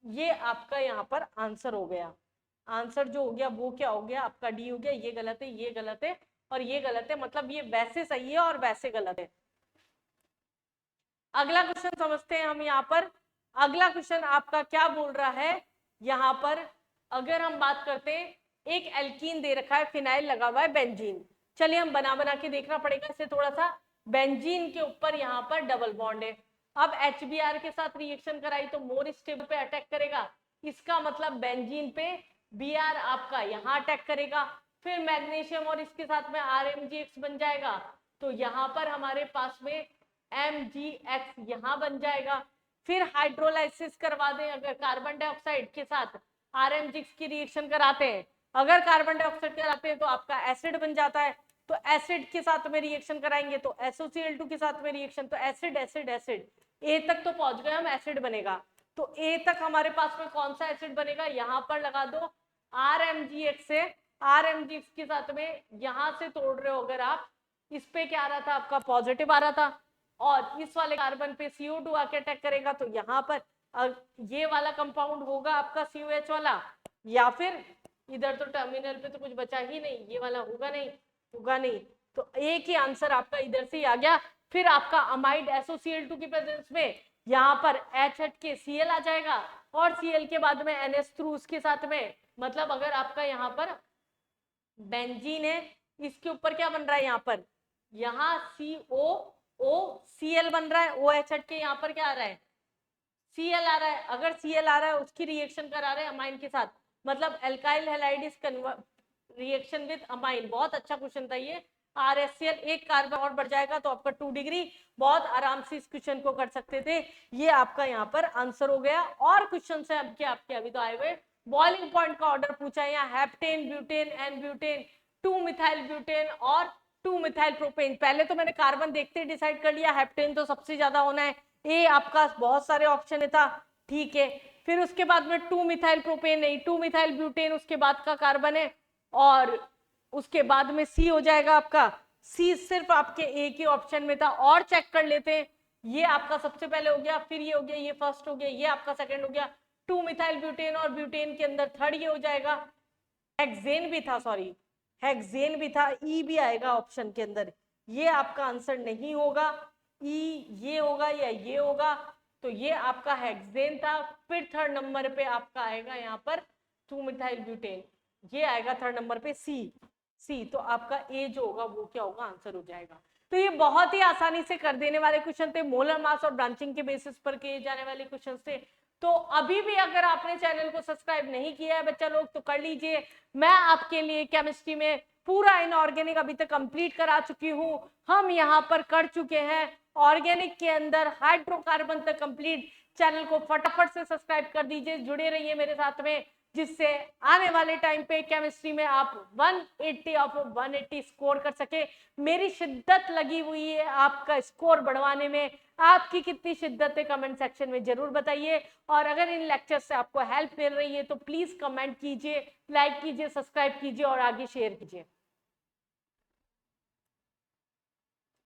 ये आपका यहाँ पर आंसर हो गया। आंसर जो हो गया वो क्या हो गया आपका, डी हो गया। ये गलत है, ये गलत है और ये गलत है, मतलब ये वैसे सही है और वैसे गलत है। अगला क्वेश्चन समझते हैं हम यहाँ पर। अगला क्वेश्चन आपका क्या बोल रहा है यहाँ पर, अगर हम बात करते हैं एक एल्कीन दे रखा है, फिनाइल लगा हुआ है बेंजीन। चलिए हम बना के देखना पड़ेगा इसे थोड़ा सा। बेंजीन के ऊपर यहाँ पर डबल बॉन्ड है। अब HBr के साथ रिएक्शन कराई तो मोर स्टेबल पे अटैक करेगा, इसका मतलब बेंजीन पे Br आपका यहाँ अटैक करेगा। फिर मैग्नीशियम और इसके साथ में RMgX बन जाएगा, तो यहाँ पर हमारे पास में MgX यहाँ बन जाएगा। फिर हाइड्रोलाइसिस करवा दें अगर कार्बन डाइऑक्साइड के साथ RMgX की रिएक्शन कराते हैं, अगर कार्बन डाइऑक्साइड कराते हैं तो आपका एसिड बन जाता है। तो एसिड के साथ में रिएक्शन कराएंगे तो SOCl2 के साथ में रिएक्शन, तो एसिड एसिड एसिड ए तक तो पहुंच गए हम, एसिड बनेगा। तो ए तक हमारे पास में कौन सा एसिड बनेगा, यहाँ पर लगा दो RMgX से, RMgX के साथ में यहां से तोड़ रहे हो अगर आप, इस पे क्या आ रहा था आपका पॉजिटिव आ रहा था, और इस वाले कार्बन पे CO2 आके अटैक करेगा, तो यहाँ पर ये वाला कंपाउंड होगा आपका COH वाला, या फिर इधर तो टर्मिनल पे तो कुछ बचा ही नहीं, ये वाला होगा नहीं, तो एक ही आंसर आपका इधर से ही आ गया। फिर आपका अमाइड SOCl2 की प्रेजेंस में यहाँ पर H हट के Cl आ जाएगा, और Cl के बाद में NH थ्रू उसके साथ में, मतलब अगर आपका यहाँ पर बेंजीन है, इसके ऊपर क्या बन रहा है, यहाँ COOCl बन रहा है, OH हट के यहाँ पर क्या आ रहा है, Cl आ रहा है। अगर Cl आ रहा है उसकी रिएक्शन करा रहे हैं अमाइन के साथ, मतलब alkyl halide is reaction with amine. बहुत अच्छा क्वेश्चन था ये। RHCl एक कार्बन और बढ़ जाएगा तो आपका 2 डिग्री, बहुत आराम से इस क्वेश्चन को कर सकते थे। ये आपका यहाँ पर आंसर हो गया। और क्वेश्चन है आपके अभी तो आए हुए, बॉइलिंग पॉइंट का ऑर्डर पूछा है यहाँ, heptane, butane, n butane, 2 methyl butane और 2 मिथाइल प्रोपेन। पहले तो मैंने कार्बन देखते डिसाइड कर लिया, हेप्टेन तो सबसे ज्यादा होना है, ए आपका बहुत सारे ऑप्शन था, ठीक है। फिर उसके बाद में 2 मिथाइल प्रोपेन नहीं, 2 मिथाइल ब्यूटेन उसके बाद का कार्बन है, और उसके बाद में सी हो जाएगा आपका। सी सिर्फ आपके एक ही ऑप्शन में था, और चेक कर लेते हैं। ये आपका सबसे पहले हो गया, फिर ये हो गया, ये फर्स्ट हो गया, ये आपका सेकंड हो गया। 2 मिथाइल ब्यूटेन और ब्यूटेन के अंदर थर्ड ये हो जाएगा। हेक्सेन भी था, सॉरी हेक्सेन भी था, ई भी आएगा ऑप्शन के अंदर। ये आपका आंसर नहीं होगा, ई ये होगा या ये होगा, तो ये आपका हेक्सेन था। फिर थर्ड नंबर पे आपका आएगा यहाँ पर 2 मिथाइल ब्यूटेन, ये आएगा थर्ड नंबर पे सी। तो आपका ए जो होगा वो क्या होगा, आंसर हो जाएगा। तो ये बहुत ही आसानी से कर देने वाले क्वेश्चन थे, मोलर मास और ब्रांचिंग के बेसिस पर किए जाने वाले क्वेश्चन थे। तो अभी भी अगर आपने चैनल को सब्सक्राइब नहीं किया है बच्चा लोग तो कर लीजिए। मैं आपके लिए केमिस्ट्री में पूरा इनऑर्गेनिक अभी तक कंप्लीट करा चुकी हूँ। हम यहाँ पर कर चुके हैं ऑर्गेनिक के अंदर हाइड्रोकार्बन तक कंप्लीट। चैनल को फटाफट से सब्सक्राइब कर दीजिए, जुड़े रहिए मेरे साथ में, जिससे आने वाले टाइम पे केमिस्ट्री में आप 180 ऑफ 180 स्कोर कर सके। मेरी शिद्दत लगी हुई है आपका स्कोर बढ़वाने में, आपकी कितनी शिद्दत है कमेंट सेक्शन में जरूर बताइए। और अगर इन लेक्चर से आपको हेल्प मिल रही है तो प्लीज कमेंट कीजिए, लाइक कीजिए, सब्सक्राइब कीजिए और आगे शेयर कीजिए।